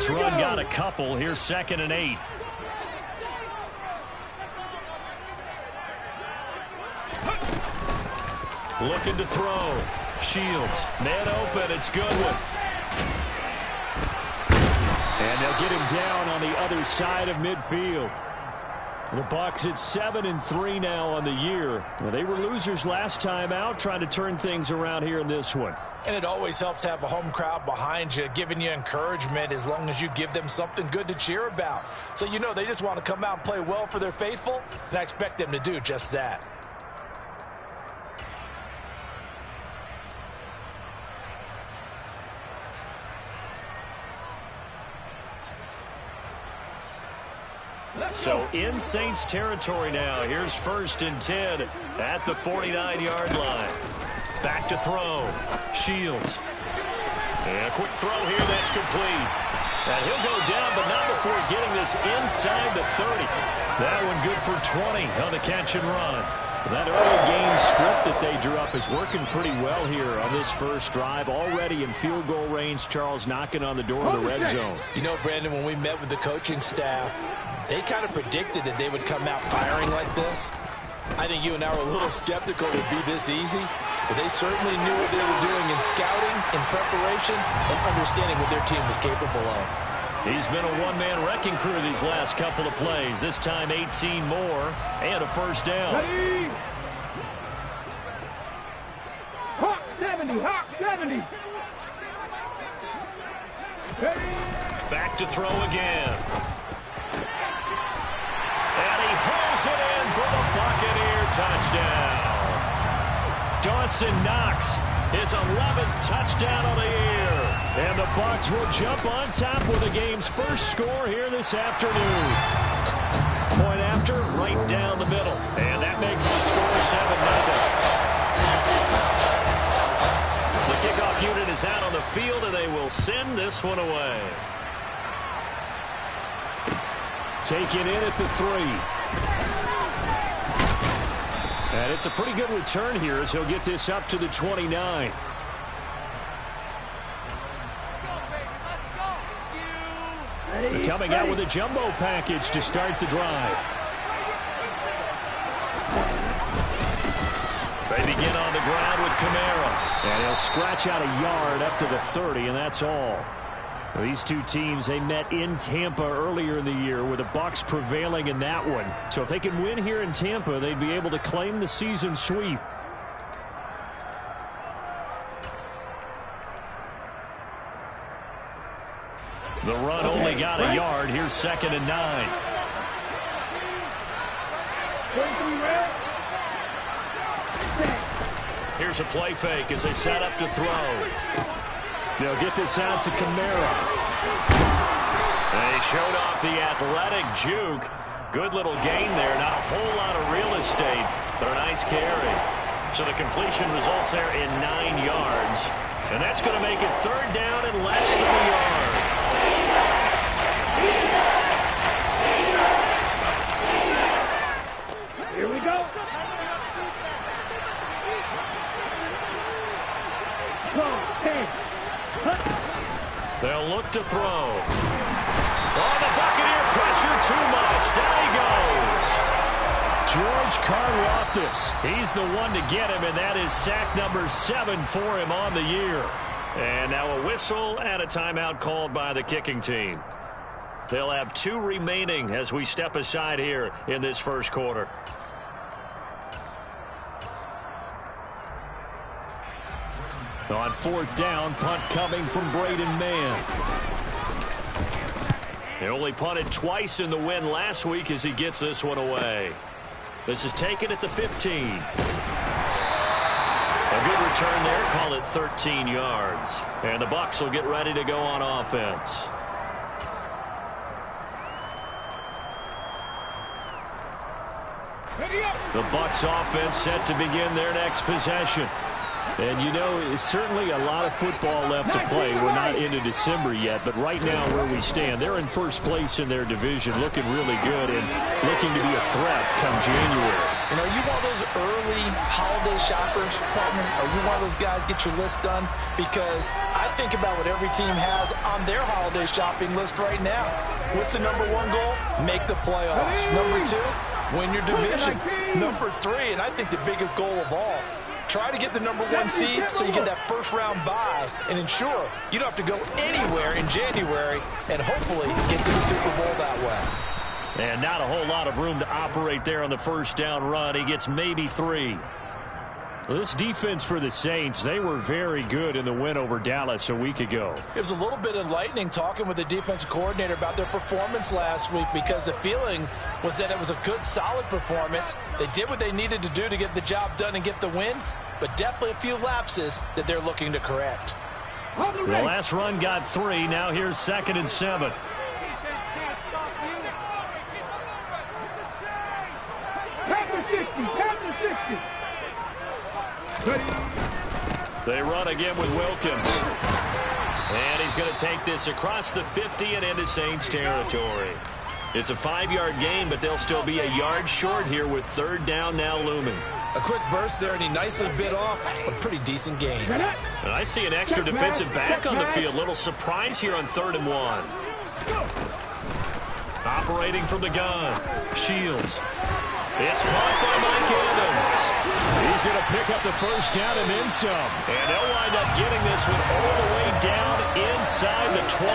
This run got a couple. Here's 2nd and 8. Looking to throw. Shields. Man open. It's Goodwin. And they'll get him down on the other side of midfield. The Bucs at 7-3 now on the year. Well, they were losers last time out, trying to turn things around here in this one. And it always helps to have a home crowd behind you, giving you encouragement as long as you give them something good to cheer about. So you know they just want to come out and play well for their faithful, and I expect them to do just that. So in Saints territory now. Here's 1st and 10 at the 49-yard line. Back to throw. Shields. And a quick throw here. That's complete. And he'll go down, but not before getting this inside the 30. That one good for 20 on the catch and run. That early game script that they drew up is working pretty well here on this first drive. Already in field goal range, Charles knocking on the door of the red zone. You know, Brandon, when we met with the coaching staff, they kind of predicted that they would come out firing like this. I think you and I were a little skeptical it would be this easy, but they certainly knew what they were doing in scouting, in preparation, and understanding what their team was capable of. He's been a one-man wrecking crew these last couple of plays. This time 18 more and a first down. Ready? Hawk 70, Hawk 70. Ready? Back to throw again. And he pulls it in for the Buccaneer touchdown. Dawson Knox, his 11th touchdown of the year. And the Bucs will jump on top with the game's first score here this afternoon. Point after, right down the middle. And that makes the score 7-0. The kickoff unit is out on the field, and they will send this one away. Taken in at the 3. And it's a pretty good return here as he'll get this up to the 29. Coming out with a jumbo package to start the drive. They begin on the ground with Kamara. And he'll scratch out a yard up to the 30, and that's all. These two teams, they met in Tampa earlier in the year with the Bucs prevailing in that one. So if they can win here in Tampa, they'd be able to claim the season sweep. The run only got a yard. Here's 2nd and 9. Here's a play fake as they set up to throw. They'll get this out to Kamara. They showed off the athletic juke. Good little gain there. Not a whole lot of real estate, but a nice carry. So the completion results there in 9 yards. And that's going to make it 3rd down and less than a yard. Here we go. They'll look to throw. Oh, the Buccaneer pressure too much. Down he goes. George Karlaftis. He's the one to get him, and that is sack number 7 for him on the year. And now a whistle and a timeout called by the kicking team. They'll have 2 remaining as we step aside here in this first quarter. On 4th down, punt coming from Braden Mann. He only punted twice in the win last week as he gets this one away. This is taken at the 15. A good return there, call it 13 yards. And the Bucs will get ready to go on offense. The Bucs offense set to begin their next possession. And, you know, it's certainly a lot of football left to play. We're not into December yet, but right now where we stand, they're in first place in their division, looking really good and looking to be a threat come January. And are you one of those early holiday shoppers, partner? Are you one of those guys get your list done? Because I think about what every team has on their holiday shopping list right now. What's the number one goal? Make the playoffs. Number two, win your division. Number three, and I think the biggest goal of all, try to get the number one seed so you get that first-round bye and ensure you don't have to go anywhere in January and hopefully get to the Super Bowl that way. And not a whole lot of room to operate there on the first down run. He gets maybe 3. This defense for the Saints, they were very good in the win over Dallas a week ago. It was a little bit enlightening talking with the defensive coordinator about their performance last week because the feeling was that it was a good, solid performance. They did what they needed to do to get the job done and get the win, but definitely a few lapses that they're looking to correct. The last run got 3. Now here's 2nd and 7. They run again with Wilkins. And he's going to take this across the 50 and into Saints territory. It's a 5-yard gain, but they'll still be a yard short here with 3rd down now looming. A quick burst there, and he nicely bit off a pretty decent gain. And I see an extra defensive back on the field. Little surprise here on 3rd and 1. Operating from the gun. Shields. It's caught by Mike Evans. He's going to pick up the first down and then some. And they'll wind up getting this one all the way down inside the 20.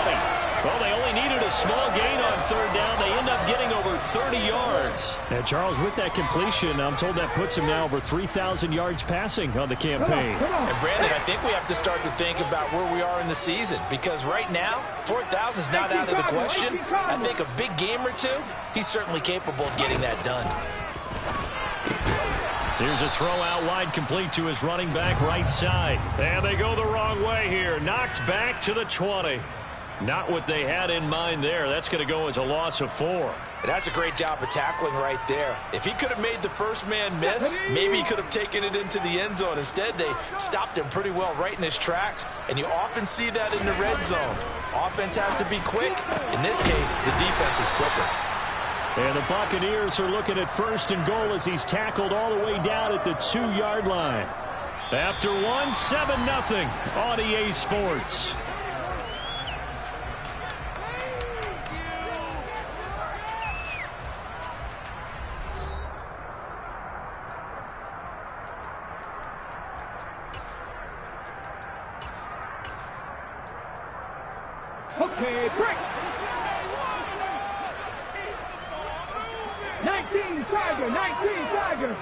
Well, they only needed a small gain on 3rd down. They end up getting over 30 yards. And, Charles, with that completion, I'm told that puts him now over 3,000 yards passing on the campaign. And, Brandon, I think we have to start to think about where we are in the season because right now, 4,000 is not out of the question. I think a big game or two, he's certainly capable of getting that done. Here's a throw out wide complete to his running back right side. And they go the wrong way here. Knocked back to the 20. Not what they had in mind there. That's going to go as a loss of 4. And that's a great job of tackling right there. If he could have made the first man miss, maybe he could have taken it into the end zone. Instead, they stopped him pretty well right in his tracks. And you often see that in the red zone. Offense has to be quick. In this case, the defense was quicker. And the Buccaneers are looking at 1st and goal as he's tackled all the way down at the 2-yard line. After 1, 7-0 on EA Sports. Okay, break. 19 Tiger.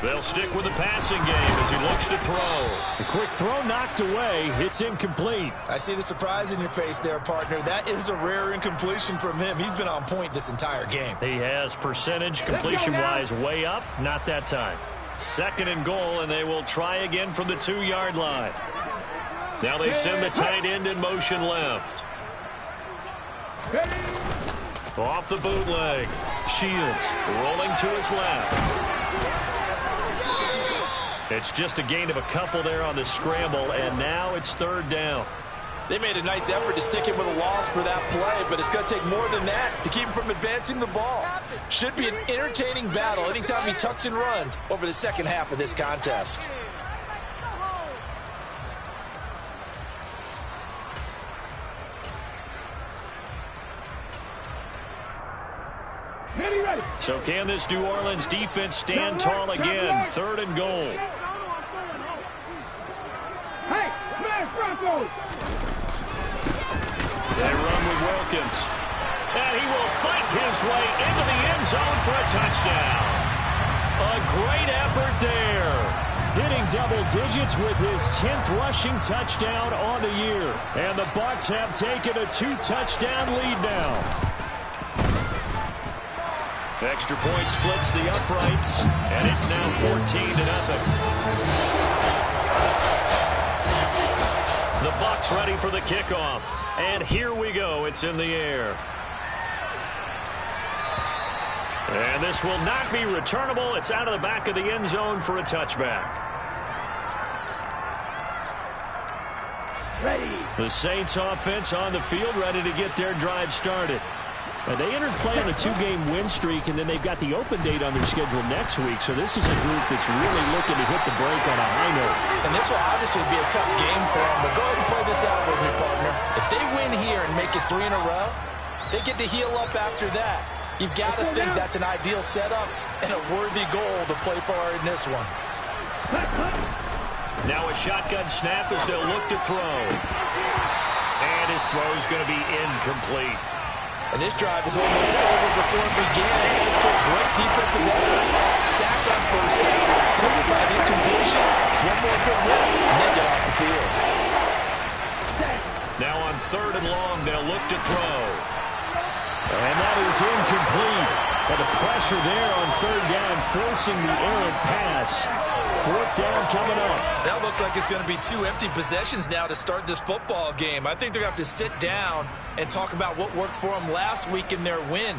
They'll stick with the passing game as he looks to throw. A quick throw knocked away. It's incomplete. I see the surprise in your face there, partner. That is a rare incompletion from him. He's been on point this entire game. He has percentage completion-wise way up. Not that time. 2nd and goal, and they will try again from the 2-yard line. Now they send the tight end in motion left. Off the bootleg. Shields rolling to his left. It's just a gain of a couple there on the scramble, and now it's 3rd down. They made a nice effort to stick him with a loss for that play, but it's going to take more than that to keep him from advancing the ball. Should be an entertaining battle anytime he tucks and runs over the second half of this contest. So can this New Orleans defense stand tall again? 3rd and goal. Hey, man, Franco! They run with Wilkins. And he will fight his way into the end zone for a touchdown. A great effort there. Hitting double digits with his 10th rushing touchdown on the year. And the Bucs have taken a 2-touchdown lead now. Extra point splits the uprights, and it's now 14-0. The Bucs ready for the kickoff, and here we go. It's in the air. And this will not be returnable. It's out of the back of the end zone for a touchback. The Saints offense on the field, ready to get their drive started. They entered play on a 2-game win streak, and then they've got the open date on their schedule next week. So this is a group that's really looking to hit the break on a high note. And this will obviously be a tough game for them. But go ahead and play this out with me, partner. If they win here and make it 3 in a row, they get to heal up after that. You've got to think that's an ideal setup and a worthy goal to play for in this one. Now a shotgun snap as they'll look to throw. And his throw is going to be incomplete. And this drive is almost over before it began. Thanks to a great defensive effort. Sacked on first down. Followed by the incompletion. One more good run, and they get off the field. Now on 3rd and long, they'll look to throw. And that is incomplete. But the pressure there on 3rd down, forcing the errant pass. 4th down coming up. That looks like it's going to be 2 empty possessions now to start this football game. I think they're going to have to sit down and talk about what worked for them last week in their win.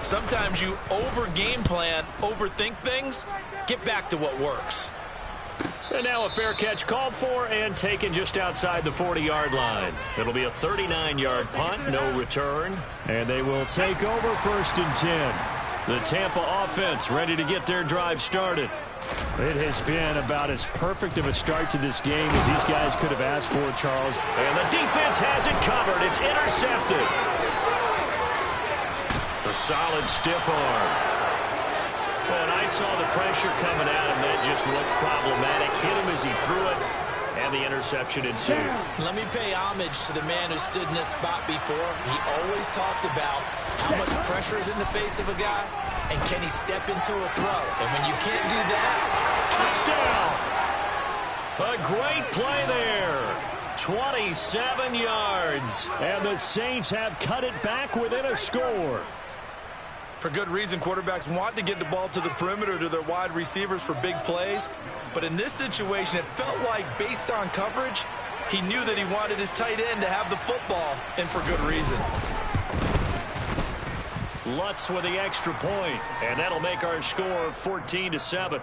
Sometimes you over-game plan, overthink things. Get back to what works. And now a fair catch called for and taken just outside the 40-yard line. It'll be a 39-yard punt, no return. And they will take over 1st and 10. The Tampa offense ready to get their drive started. It has been about as perfect of a start to this game as these guys could have asked for, Charles. And the defense has it covered. It's intercepted. A solid stiff arm. Well, and I saw the pressure coming at him. That just looked problematic. Hit him as he threw it, and the interception ensued. Let me pay homage to the man who stood in this spot before. He always talked about how much pressure is in the face of a guy, and can he step into a throw? And when you can't do that, touchdown! A great play there. 27 yards, and the Saints have cut it back within a score. for good reason. Quarterbacks want to get the ball to the perimeter to their wide receivers for big plays. But in this situation, it felt like, based on coverage, he knew that he wanted his tight end to have the football, and for good reason. Lutz with the extra point, and that'll make our score 14-7.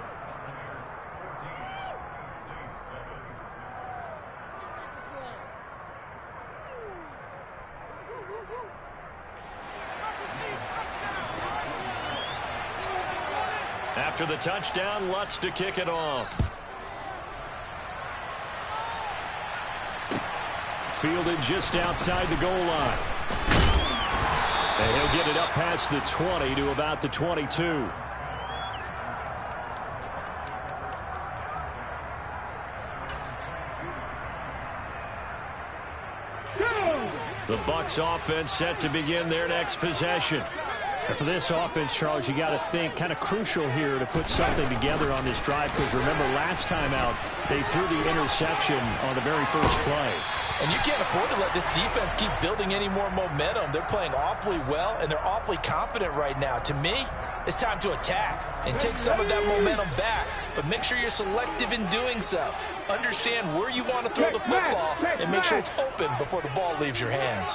After the touchdown, Lutz to kick it off. Fielded just outside the goal line. And he'll get it up past the 20 to about the 22. The Bucs offense set to begin their next possession. And for this offense, Charles, you got to think kind of crucial here to put something together on this drive, because remember last time out they threw the interception on the very first play. And you can't afford to let this defense keep building any more momentum. They're playing awfully well, and they're awfully confident right now. To me, it's time to attack and take some of that momentum back. But make sure you're selective in doing so. Understand where you want to throw the football and make sure it's open before the ball leaves your hands.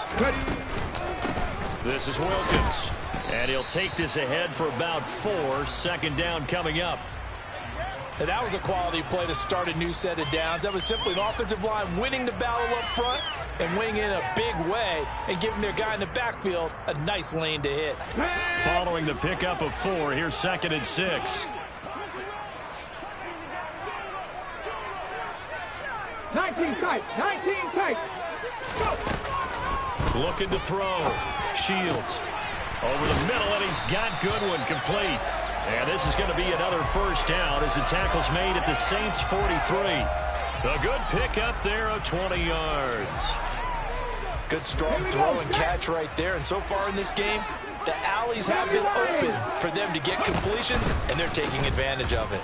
This is Wilkins. And he'll take this ahead for about 4. Second down coming up. And that was a quality play to start a new set of downs. That was simply an offensive line winning the battle up front and winning in a big way and giving their guy in the backfield a nice lane to hit. Following the pickup of 4, here's 2nd and 6. 19 tight, 19 tight. Go. Looking to throw. Shields. Over the middle, and he's got Goodwin complete. And this is going to be another first down as the tackle's made at the Saints' 43. A good pickup there of 20 yards. Good strong throw and catch right there. And so far in this game, the alleys have been open for them to get completions, and they're taking advantage of it.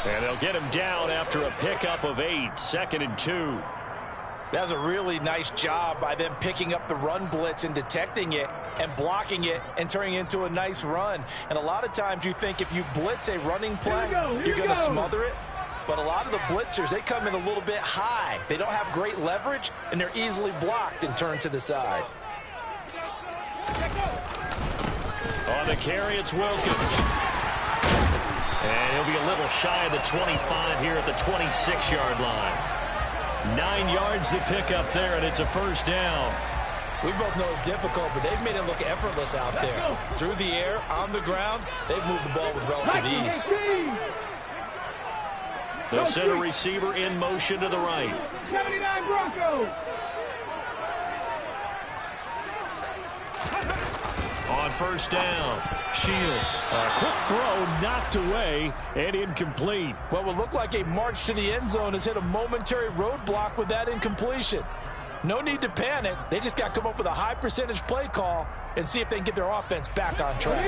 And they'll get him down after a pickup of 8. 2nd and 2. That was a really nice job by them picking up the run blitz and detecting it and blocking it and turning it into a nice run. And a lot of times you think if you blitz a running play, you're going to smother it. But a lot of the blitzers, they come in a little bit high. They don't have great leverage, and they're easily blocked and turned to the side. On the carry, it's Wilkins. And he'll be a little shy of the 25 here at the 26-yard line. 9 yards to pick up there, and it's a first down. We both know it's difficult, but they've made it look effortless out there. Through the air, on the ground, they've moved the ball with relative ease. The center receiver in motion to the right. 79 Broncos. On first down, Shields. A quick throw knocked away and incomplete. What would look like a march to the end zone has hit a momentary roadblock with that incompletion. No need to panic. They just got to come up with a high percentage play call and see if they can get their offense back on track.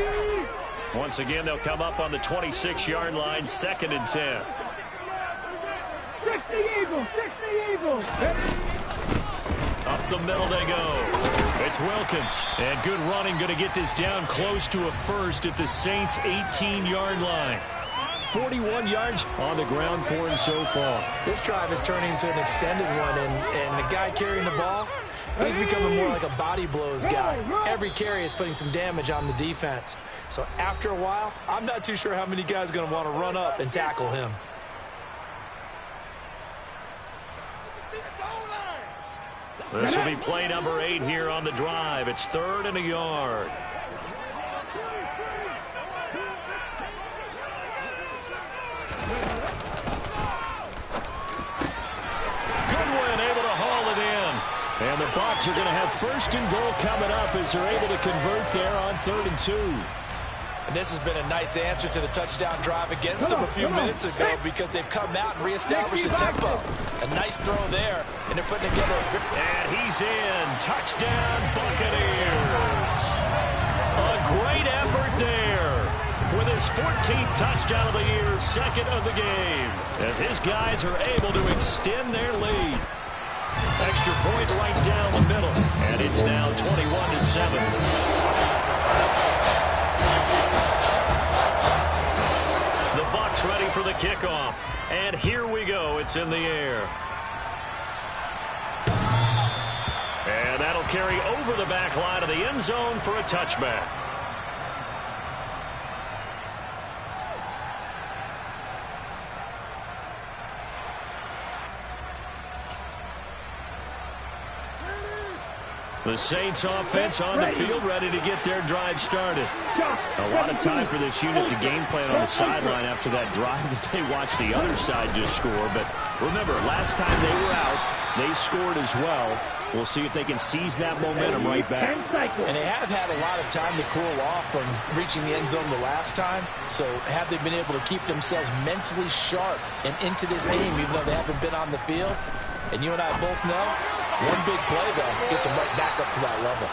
Once again, they'll come up on the 26-yard line, 2nd and 10. 60 Eagles, 60 Eagles. Up the middle they go. It's Wilkins. And good running, going to get this down close to a first at the Saints' 18-yard line. 41 yards on the ground for him so far. This drive is turning into an extended one, and the guy carrying the ball, he's becoming more like a body blows guy. Every carry is putting some damage on the defense. So after a while, I'm not too sure how many guys are going to want to run up and tackle him. This will be play number 8 here on the drive. It's 3rd and a yard. Goodwin able to haul it in. And the Bucs are going to have 1st and goal coming up as they're able to convert there on 3rd and 2. And this has been a nice answer to the touchdown drive against them a few minutes ago because they've come out and reestablished the tempo. A nice throw there, and they're putting together a grip. And he's in. Touchdown, Buccaneers. A great effort there with his 14th touchdown of the year, 2nd of the game, as his guys are able to extend their lead. Extra point right down the middle, and it's now 21-7. Ready for the kickoff. And here we go. It's in the air. And that'll carry over the back line of the end zone for a touchback. The Saints offense on the field, ready to get their drive started. A lot of time for this unit to game plan on the sideline after that drive that they watched the other side just score. But remember, last time they were out, they scored as well. We'll see if they can seize that momentum right back. And they have had a lot of time to cool off from reaching the end zone the last time. So have they been able to keep themselves mentally sharp and into this game, even though they haven't been on the field? And you and I both know, one big play, though, gets them right back up to that level.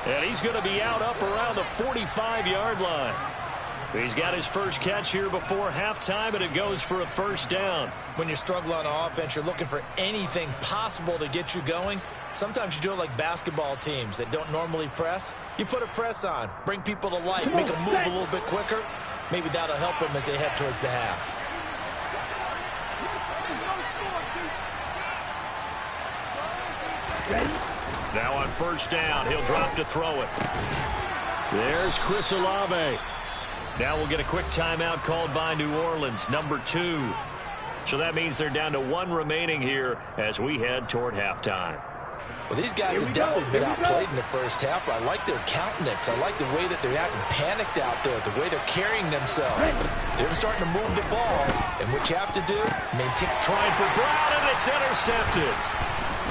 And he's going to be out up around the 45-yard line. He's got his first catch here before halftime, and it goes for a first down. When you struggle on offense, you're looking for anything possible to get you going. Sometimes you do it like basketball teams that don't normally press. You put a press on, bring people to life, make them move a little bit quicker. Maybe that'll help them as they head towards the half. Now on first down, he'll drop to throw it. There's Chris Olave. Now we'll get a quick timeout called by New Orleans, number 2. So that means they're down to 1 remaining here as we head toward halftime. Well, these guys have definitely been outplayed in the first half, but I like their countenance. I like the way that they're acting panicked out there, the way they're carrying themselves. They're starting to move the ball, and what you have to do, maintain. Trying for Brown, and it's intercepted.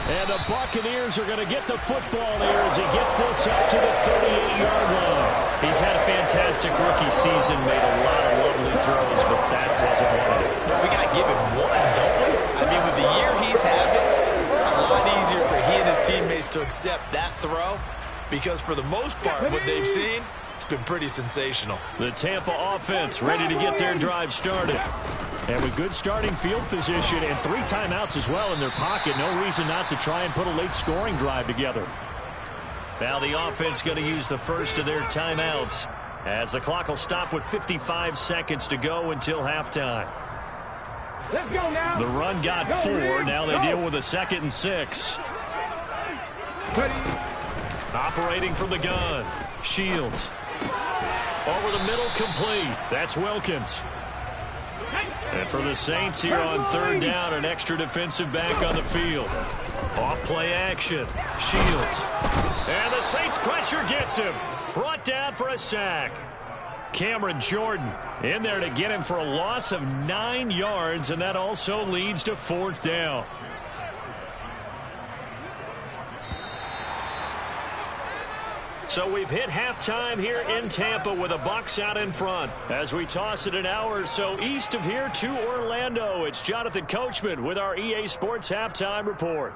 And the Buccaneers are going to get the football there as he gets this up to the 38-yard line. He's had a fantastic rookie season, made a lot of lovely throws, but that wasn't one of them. We got to give him one, don't we? I mean, with the year he's having, a lot easier for he and his teammates to accept that throw because for the most part, what they've seen, it's been pretty sensational. The Tampa offense ready to get their drive started. And with good starting field position and 3 timeouts as well in their pocket, no reason not to try and put a late scoring drive together. Now the offense going to use the first of their timeouts as the clock will stop with 55 seconds to go until halftime. Let's go now. The run got 4. Now they deal with a 2nd and 6. Operating from the gun. Shields. Over the middle, complete. That's Wilkins. And for the Saints here on third down, an extra defensive back on the field. Off play action. Shields. And the Saints pressure gets him. Brought down for a sack. Cameron Jordan in there to get him for a loss of 9 yards, and that also leads to fourth down. So we've hit halftime here in Tampa with the Bucs out in front. As we toss it an hour or so east of here to Orlando, it's Jonathan Coachman with our EA Sports Halftime Report.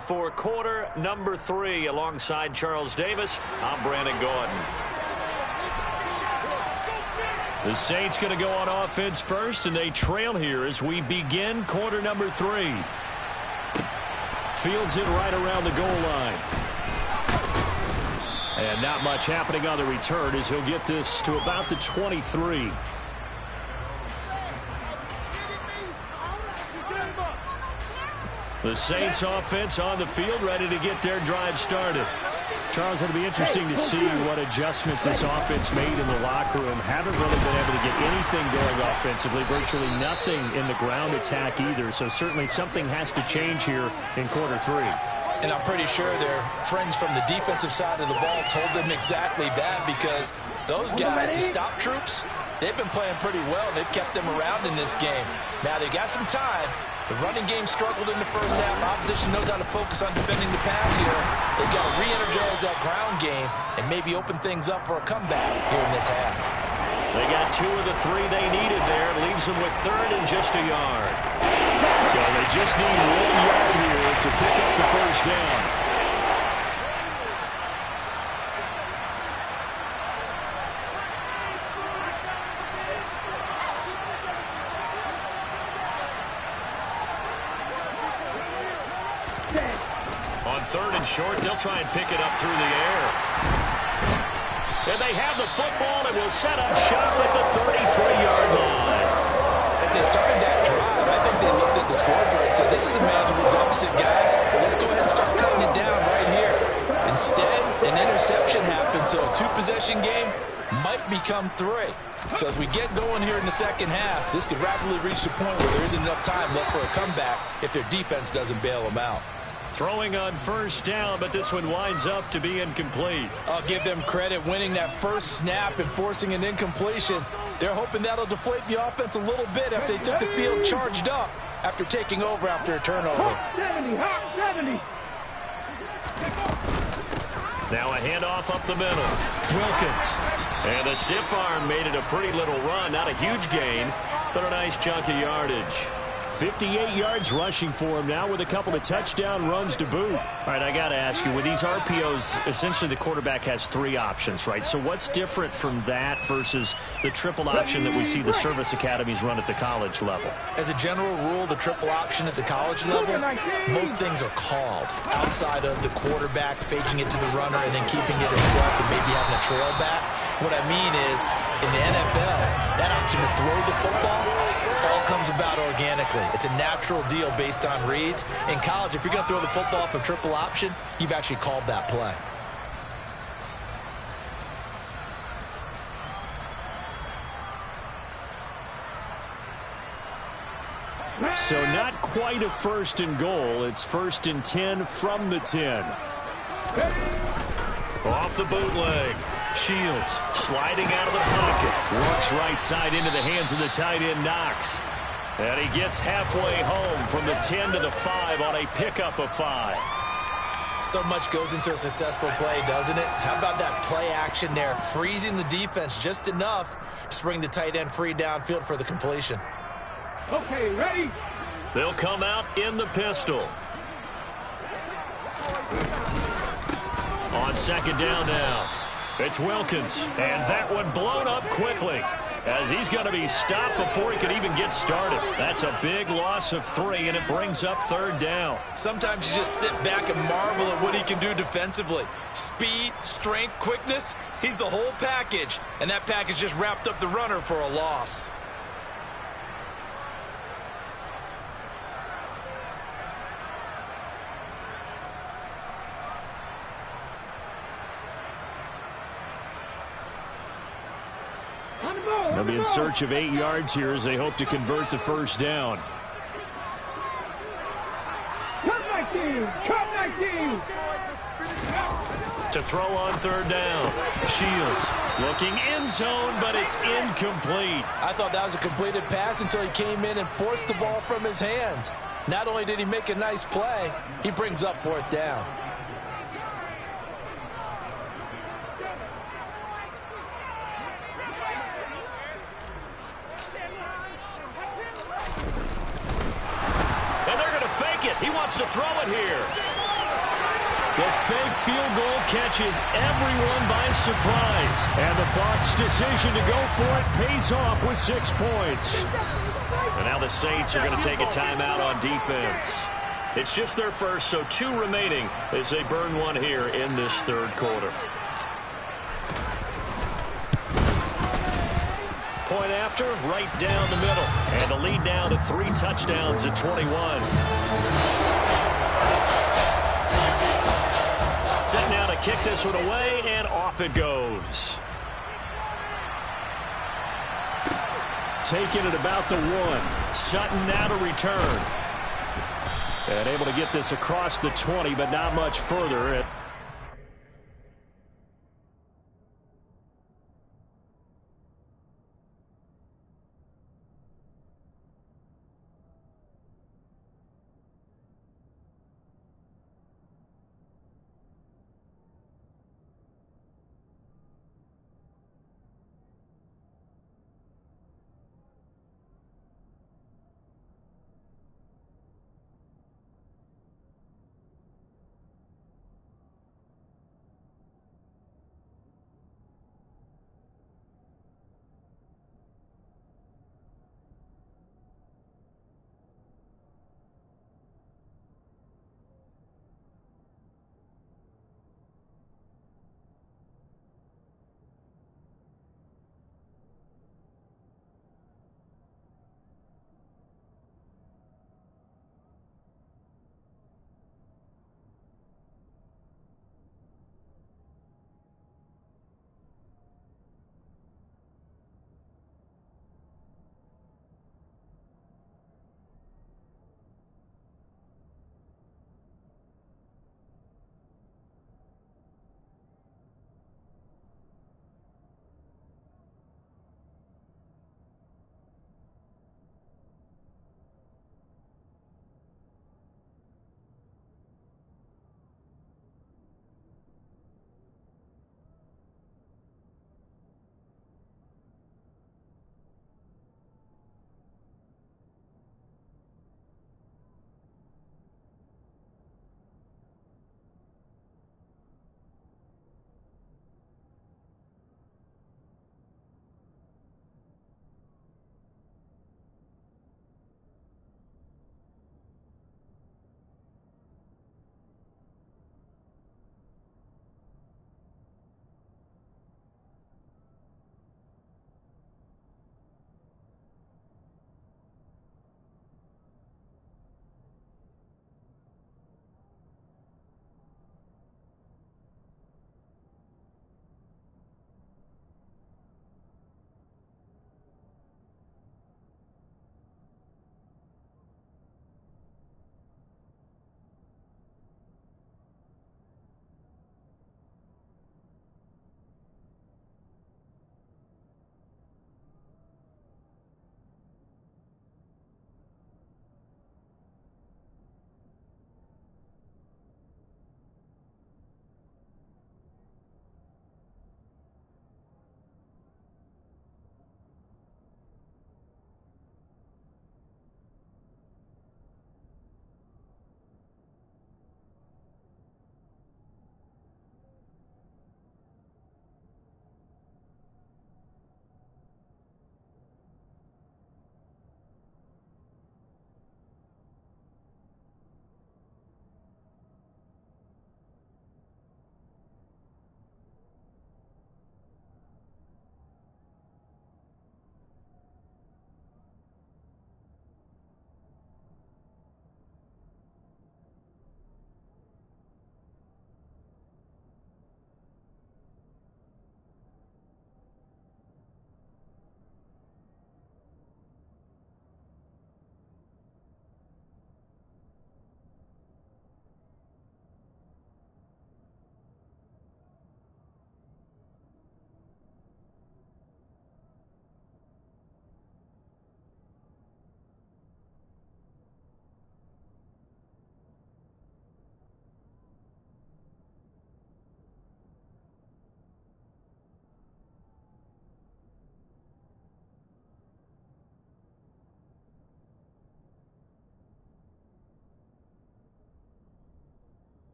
For quarter number 3, alongside Charles Davis, I'm Brandon Gordon. The Saints going to go on offense first, and they trail here as we begin quarter number 3. Fields it right around the goal line. And not much happening on the return as he'll get this to about the 23. The Saints offense on the field, ready to get their drive started. Charles, it'll be interesting to see what adjustments this offense made in the locker room. Haven't really been able to get anything going offensively, virtually nothing in the ground attack either. So certainly something has to change here in quarter 3. And I'm pretty sure their friends from the defensive side of the ball told them exactly that, because those guys, the stop troops, they've been playing pretty well, and they've kept them around in this game. Now they got some time. The running game struggled in the first half. Opposition knows how to focus on defending the pass here. They've got to re-energize that ground game and maybe open things up for a comeback here in this half. They got 2 of the 3 they needed there. Leaves them with third and just a yard. So they just need 1 yard here to pick up the first down. Third and short, they'll try and pick it up through the air. And they have the football and will set up shop at the 33-yard line. As they started that drive, I think they looked at the scoreboard and said, this is a manageable deficit, guys, but let's go ahead and start cutting it down right here. Instead, an interception happened, so a 2-possession game might become 3. So as we get going here in the second half, this could rapidly reach the point where there isn't enough time left for a comeback if their defense doesn't bail them out. Throwing on first down, but this one winds up to be incomplete. I'll give them credit winning that first snap and forcing an incompletion. They're hoping that'll deflate the offense a little bit after they took the field charged up after taking over after a turnover. 70, 70. Now a handoff up the middle. Wilkins. And a stiff arm made it a pretty little run. Not a huge gain, but a nice chunk of yardage. 58 yards rushing for him now with a couple of touchdown runs to boot. All right, I got to ask you, with these RPOs, essentially the quarterback has 3 options, right? So what's different from that versus the triple option that we see the service academies run at the college level? As a general rule, the triple option at the college level, most things are called outside of the quarterback faking it to the runner and then keeping it himself and maybe having a trail back. What I mean is, in the NFL, that option to throw the football all comes about organically. It's a natural deal based on reads. In college, if you're going to throw the football for triple option, you've actually called that play. So not quite a first and goal. It's first and 10 from the 10. Off the bootleg. Shields sliding out of the pocket. Works right side into the hands of the tight end Knox. And he gets halfway home from the 10 to the 5 on a pickup of 5. So much goes into a successful play, doesn't it? How about that play action there, freezing the defense just enough to bring the tight end free downfield for the completion. Okay, ready? They'll come out in the pistol. On second down now. It's Wilkins, and that one blown up quickly. as he's going to be stopped before he could even get started. That's a big loss of 3, and it brings up 3rd down. Sometimes you just sit back and marvel at what he can do defensively. Speed, strength, quickness, he's the whole package, and that package just wrapped up the runner for a loss. They'll be in search of 8 yards here as they hope to convert the 1st down. Cut 19! Cut 19! To throw on 3rd down. Shields looking end zone, but it's incomplete. I thought that was a completed pass until he came in and forced the ball from his hands. Not only did he make a nice play, he brings up 4th down. He wants to throw it here. The fake field goal catches everyone by surprise. And the Bucs' decision to go for it pays off with 6 points. And now the Saints are going to take a timeout on defense. It's just their first, so 2 remaining as they burn 1 here in this 3rd quarter. Point after, right down the middle. And the lead now to 3 touchdowns at 21. Set now to kick this one away, and off it goes. Taking it about the 1. Sutton now to return. And able to get this across the 20, but not much further.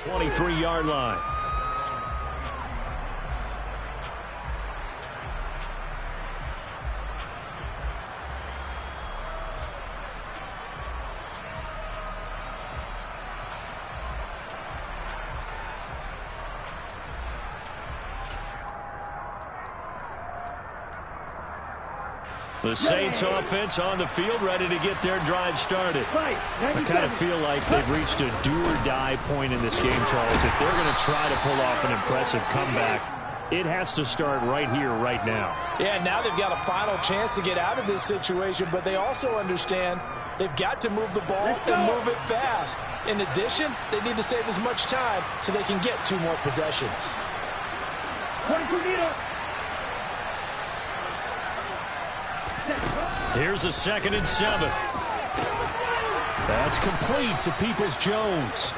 23-yard line. The Saints offense on the field, ready to get their drive started. I kind of feel like they've reached a do-or-die point in this game, Charles. If they're going to try to pull off an impressive comeback, it has to start right here, right now. Yeah, now they've got a final chance to get out of this situation, but they also understand they've got to move the ball and move it fast. In addition, they need to save as much time so they can get 2 more possessions. 22 meter. Here's a 2nd and 7. That's complete to Peoples-Jones.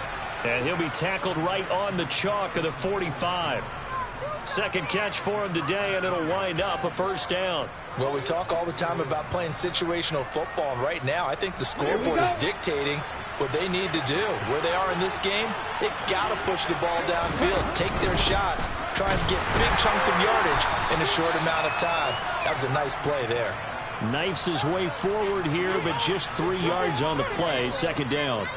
And he'll be tackled right on the chalk of the 45. Second catch for him today, and it'll wind up a first down. Well, we talk all the time about playing situational football, and right now I think the scoreboard is dictating what they need to do. Where they are in this game, they've got to push the ball downfield, take their shots, try and get big chunks of yardage in a short amount of time. That was a nice play there. Knifes his way forward here, but just 3 yards on the play. 2nd down.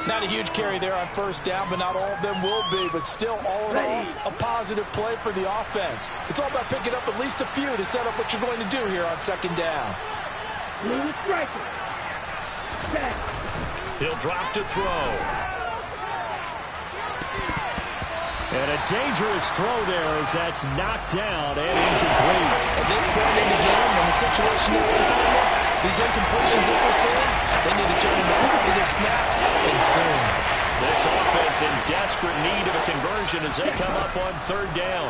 Not a huge carry there on first down, but not all of them will be. But still, all in all, a positive play for the offense. It's all about picking up at least a few to set up what you're going to do here on 2nd down. He'll drop to throw. And a dangerous throw there as that's knocked down and incomplete. At this point in the game, in the situation they're in, these incompletions that we're seeing, they need to turn into positive snaps and soon. This offense in desperate need of a conversion as they come up on 3rd down.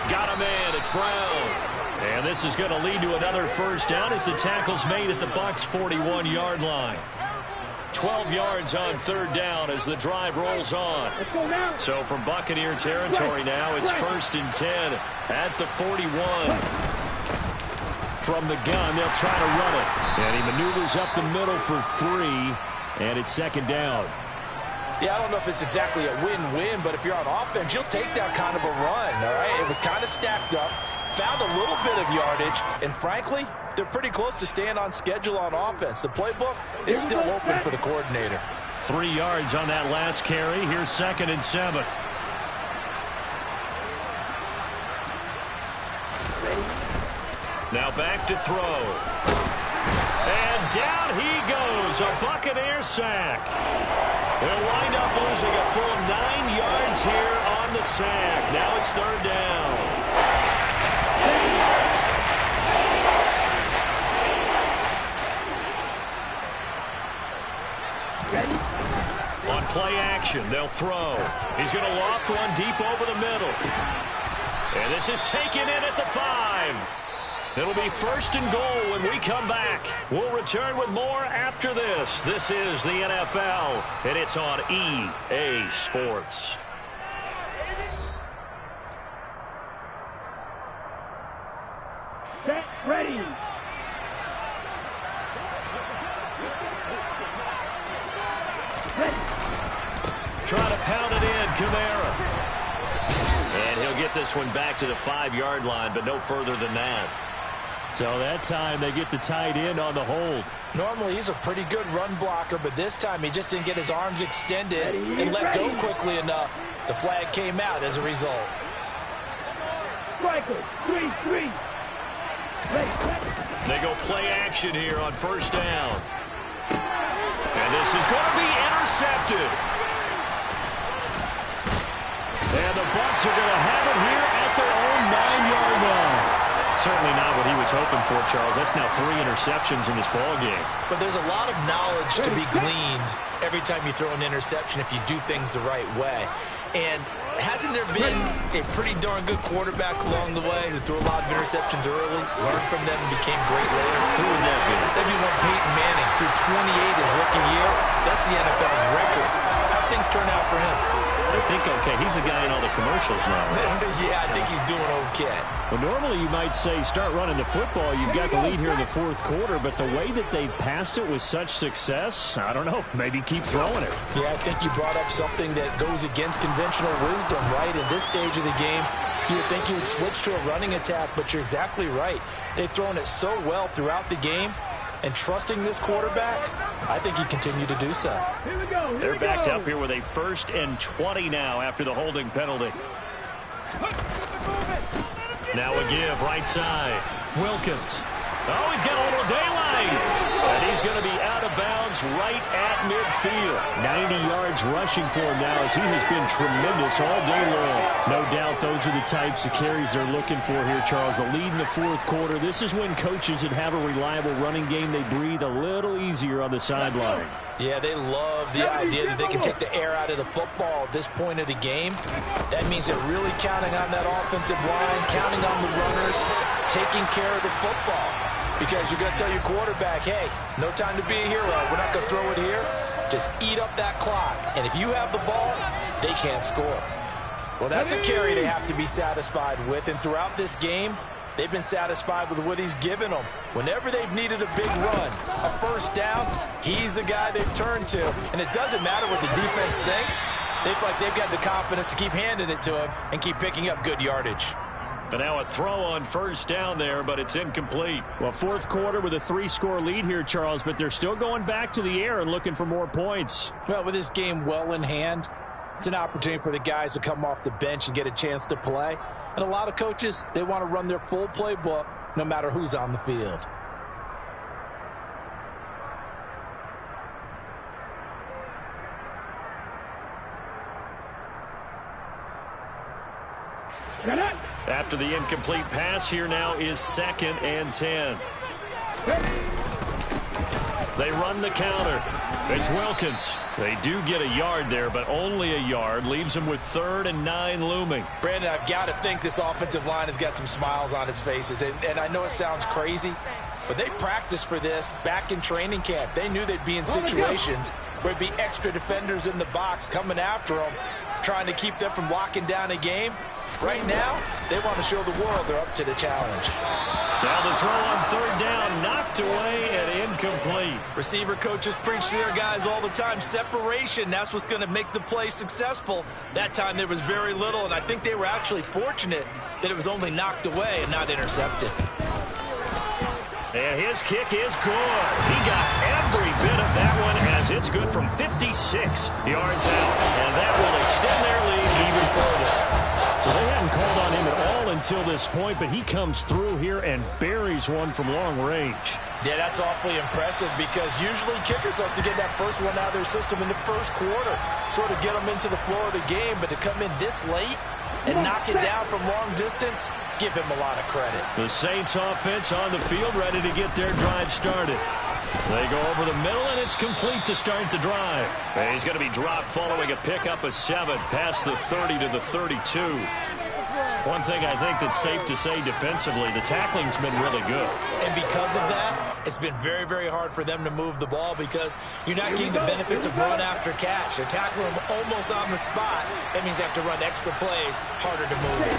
Got a man, it's Brown. And this is going to lead to another first down as the tackle's made at the Bucs' 41-yard line. 12 yards on 3rd down as the drive rolls on. So from Buccaneer territory now, it's 1st and 10 at the 41. From the gun, they'll try to run it. And he maneuvers up the middle for 3, and it's 2nd down. Yeah, I don't know if it's exactly a win-win, but if you're on offense, you'll take that kind of a run, all right? It was kind of stacked up, found a little bit of yardage, and frankly, they're pretty close to staying on schedule on offense. The playbook is still open for the coordinator. 3 yards on that last carry. Here's 2nd and 7. Now back to throw. And down he goes. A Buccaneer sack. They'll wind up losing a full 9 yards here on the sack. Now it's 3rd down. On play action, they'll throw. He's going to loft one deep over the middle. And this is taken in at the 5. It'll be 1st and goal when we come back. We'll return with more after this. This is the NFL, and it's on EA Sports. Set, ready. Try to pound it in, Kamara. And he'll get this one back to the 5-yard line, but no further than that. So that time they get the tight end on the hold. Normally he's a pretty good run blocker, but this time he just didn't get his arms extended and let go quickly enough. The flag came out as a result. Striker, 3-3. They go play action here on 1st down. And this is going to be intercepted. And the Bucs are going to have it here at their own 9-yard line. Certainly not what he was hoping for, Charles. That's now 3 interceptions in this ballgame. But there's a lot of knowledge to be gleaned every time you throw an interception if you do things the right way. And hasn't there been a pretty darn good quarterback along the way who threw a lot of interceptions early, learned from them, and became great later? Who would that be? That'd be one Peyton Manning. Through 28 his rookie year, that's the NFL record. How'd things turn out for him? I think okay. He's the guy in all the commercials now, right? Yeah, I think he's doing okay. Well, normally you might say start running the football. You've got the lead here in the fourth quarter, but the way that they've passed it with such success, I don't know, maybe keep throwing it. Yeah, I think you brought up something that goes against conventional wisdom, right? In this stage of the game, you would think you would switch to a running attack, but you're exactly right. They've thrown it so well throughout the game, and trusting this quarterback, I think he continued to do so. They're backed up here with a 1st and 20 now after the holding penalty. Now a give, right side. Wilkins. Oh, he's got a little daylight. And he's going to be out of bounds right at midfield. 90 yards rushing for him now as he has been tremendous all day long. No doubt those are the types of carries they're looking for here, Charles. The lead in the fourth quarter. This is when coaches that have a reliable running game, they breathe a little easier on the sideline. Yeah, they love the idea that they can take the air out of the football at this point of the game. That means they're really counting on that offensive line, counting on the runners, taking care of the football. Because you're going to tell your quarterback, hey, no time to be a hero. We're not going to throw it here. Just eat up that clock. And if you have the ball, they can't score. Well, that's a carry they have to be satisfied with. And throughout this game, they've been satisfied with what he's given them. Whenever they've needed a big run, a first down, he's the guy they've turned to. And it doesn't matter what the defense thinks. They feel like they've got the confidence to keep handing it to him and keep picking up good yardage. But now a throw on first down there, but it's incomplete. Well, fourth quarter with a 3-score lead here, Charles, but they're still going back to the air and looking for more points. Well, with this game well in hand, it's an opportunity for the guys to come off the bench and get a chance to play. And a lot of coaches, they want to run their full playbook no matter who's on the field. After the incomplete pass, here now is 2nd and 10. They run the counter. It's Wilkins. They do get a yard there, but only a yard. Leaves them with 3rd and 9 looming. Brandon, I've got to think this offensive line has got some smiles on its faces. And I know it sounds crazy, but they practiced for this back in training camp. They knew they'd be in situations where there'd be extra defenders in the box coming after them, trying to keep them from locking down a game. Right now, they want to show the world they're up to the challenge. Now the throw on 3rd down, knocked away and incomplete. Receiver coaches preach to their guys all the time. Separation, that's what's going to make the play successful. That time there was very little, and I think they were actually fortunate that it was only knocked away and not intercepted. And his kick is good. He got every bit of that one as it's good from 56 yards out. And that will extend their lead even further. So they hadn't called on him at all until this point, but he comes through here and buries one from long range. Yeah, that's awfully impressive because usually kickers like to get that first one out of their system in the first quarter, sort of get them into the flow of the game, but to come in this late and knock it down from long distance, give him a lot of credit. The Saints offense on the field ready to get their drive started. They go over the middle, and it's complete to start the drive. And he's going to be dropped following a pickup of 7 past the 30 to the 32. One thing I think that's safe to say defensively, the tackling's been really good. And because of that, it's been very, very hard for them to move the ball because you're not getting the benefits of run after catch. They're tackling them almost on the spot. That means they have to run extra plays, harder to move it.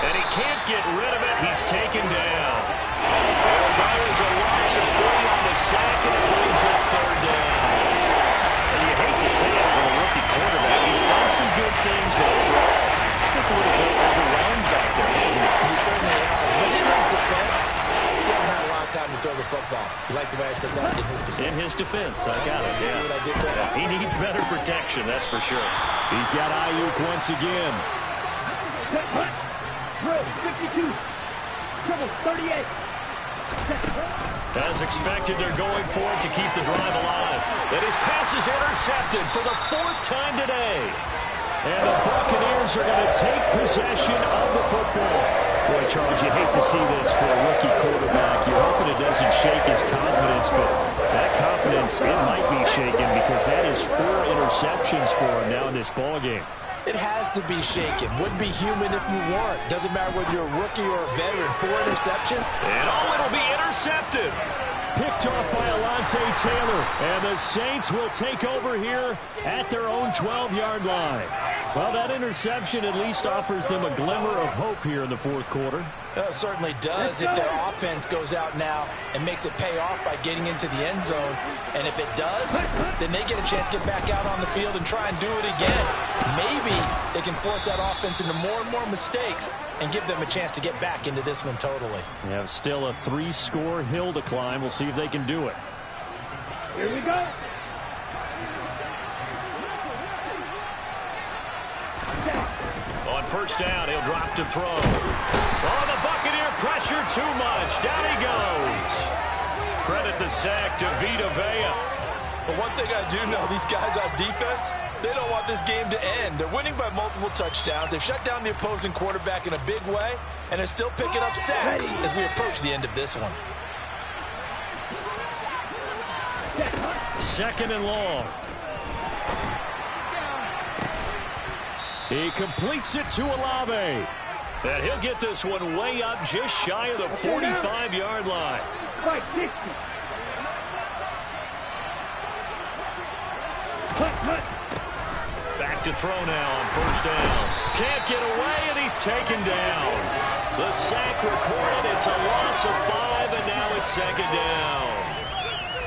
And he can't get rid of it. He's taken down. And that is a loss of 3 on the sack, and it leaves it 3rd down. And you hate to say it for a rookie quarterback. He's done some good things, but overall, I think a little bit overwhelmed back there, hasn't he? He certainly has. But in his defense, he hasn't had a lot of time to throw the football. You like the way I said that? In his defense. In his defense. I got it. See what I did there? Yeah, he needs better protection, that's for sure. He's got Ayuk once again. Set, punt. Throw, 52. Trouble, 38. As expected, they're going for it to keep the drive alive. And his pass is intercepted for the 4th time today. And the Buccaneers are going to take possession of the football. Boy, Charles, you hate to see this for a rookie quarterback. You're hoping it doesn't shake his confidence, but that confidence, it might be shaken because that is 4 interceptions for him now in this ballgame. It has to be shaken. Wouldn't be human if you weren't. Doesn't matter whether you're a rookie or a veteran. 4 interceptions. And it'll be intercepted. Picked off by Alonzo Levante Taylor. And the Saints will take over here at their own 12-yard line. Well, that interception at least offers them a glimmer of hope here in the fourth quarter. It certainly does if their offense goes out now and makes it pay off by getting into the end zone. And if it does, then they get a chance to get back out on the field and try and do it again. Maybe they can force that offense into more and more mistakes and give them a chance to get back into this one totally. They have still a 3-score hill to climb. We'll see if they can do it. Here we go. On first down, he'll drop to throw. Oh, the Buccaneer pressure too much. Down he goes. Credit the sack to Vita Vea. But one thing I do know, these guys on defense, they don't want this game to end. They're winning by multiple touchdowns. They've shut down the opposing quarterback in a big way, and they're still picking up sacks as we approach the end of this one. Second and long. He completes it to Olave. And he'll get this one way up just shy of the 45-yard line. Right, 60. Back to throw now on first down. Can't get away, and he's taken down. The sack recorded. It's a loss of 5, and now it's second down.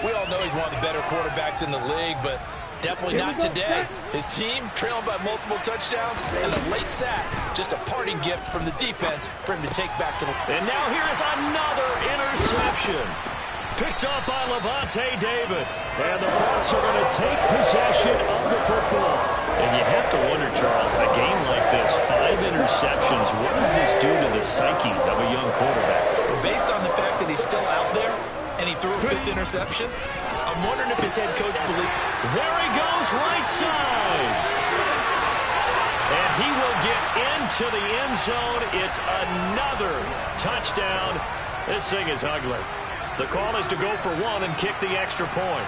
We all know he's one of the better quarterbacks in the league, but definitely not today. His team trailing by multiple touchdowns, and a late sack, just a parting gift from the defense for him to take back to the... And now here's another interception. Picked up by Levante David. And the Bucs are going to take possession of the football. And you have to wonder, Charles, in a game like this, 5 interceptions, what does this do to the psyche of a young quarterback? Well, based on the fact that he's still out there, and he threw a 5th interception, I'm wondering if his head coach believes... There he goes, right side. And he will get into the end zone. It's another touchdown. This thing is ugly. The call is to go for 1 and kick the extra point.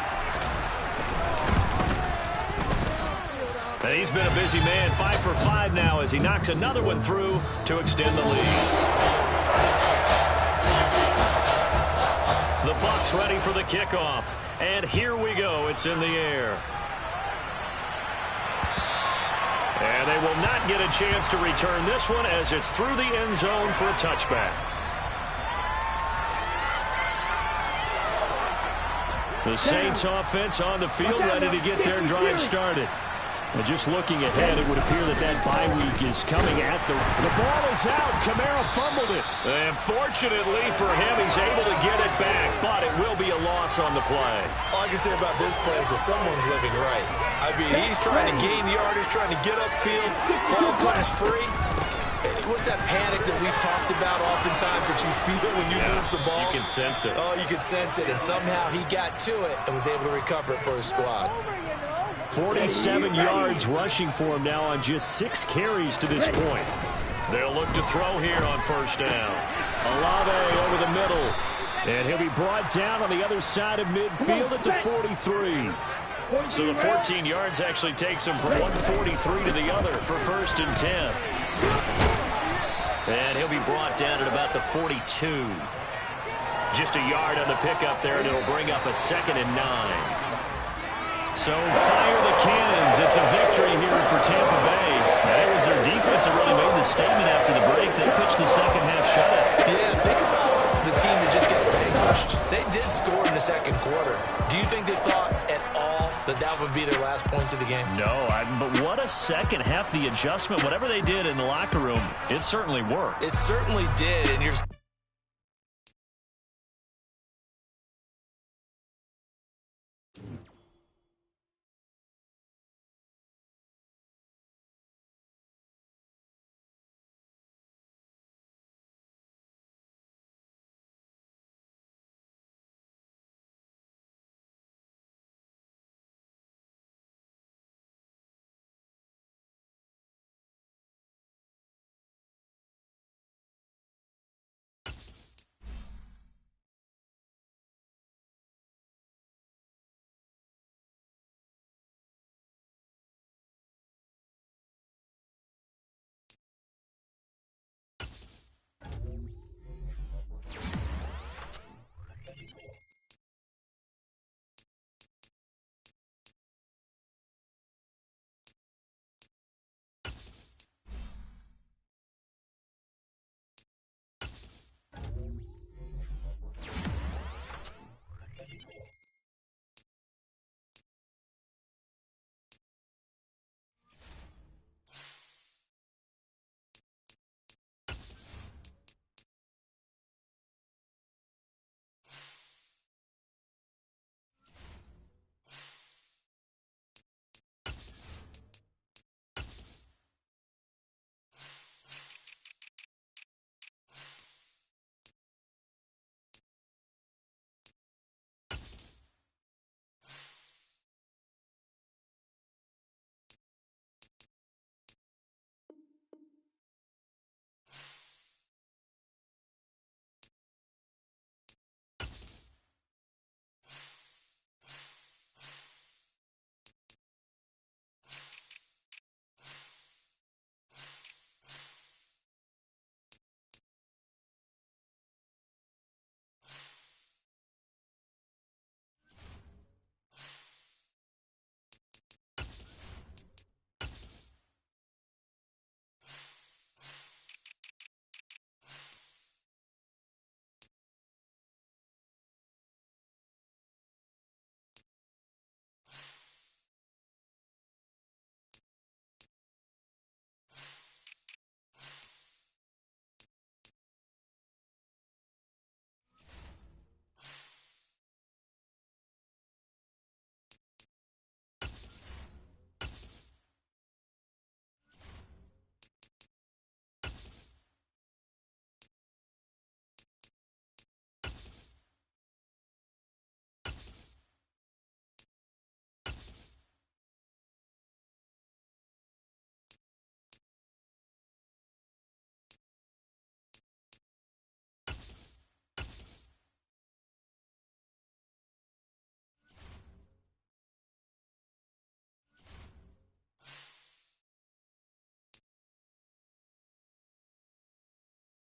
And he's been a busy man, 5 for 5 now as he knocks another one through to extend the lead. The Bucs ready for the kickoff. And here we go. It's in the air. And they will not get a chance to return this one as it's through the end zone for a touchback. The Saints offense on the field ready to get their drive started. And just looking ahead, it would appear that that bye week is coming at the ball is out. Kamara fumbled it. And fortunately for him, he's able to get it back, but it will be a loss on the play. All I can say about this play is that someone's living right. I mean, he's trying to gain yardage, trying to get upfield. Ball comes free. What's that panic that we've talked about oftentimes that you feel when you lose the ball? You can sense it. Oh, you can sense it. And somehow he got to it and was able to recover it for his squad. 47 yards rushing for him now on just 6 carries to this point. They'll look to throw here on first down. Olave over the middle. And he'll be brought down on the other side of midfield at the 43. So the 14 yards actually takes him from 143 to the other for first and 10. And he'll be brought down at about the 42. Just a yard on the pickup there, and it'll bring up a 2nd and 9. So fire the cannons. It's a victory here for Tampa Bay. That was their defense that really made the statement after the break. They pitched the second half shutout. Yeah, think about the team that just got vanquished. They did score in the second quarter. Do you think they thought at all that that would be their last points of the game? No, but what a second half. The adjustment, whatever they did in the locker room, it certainly worked. It certainly did, and you're...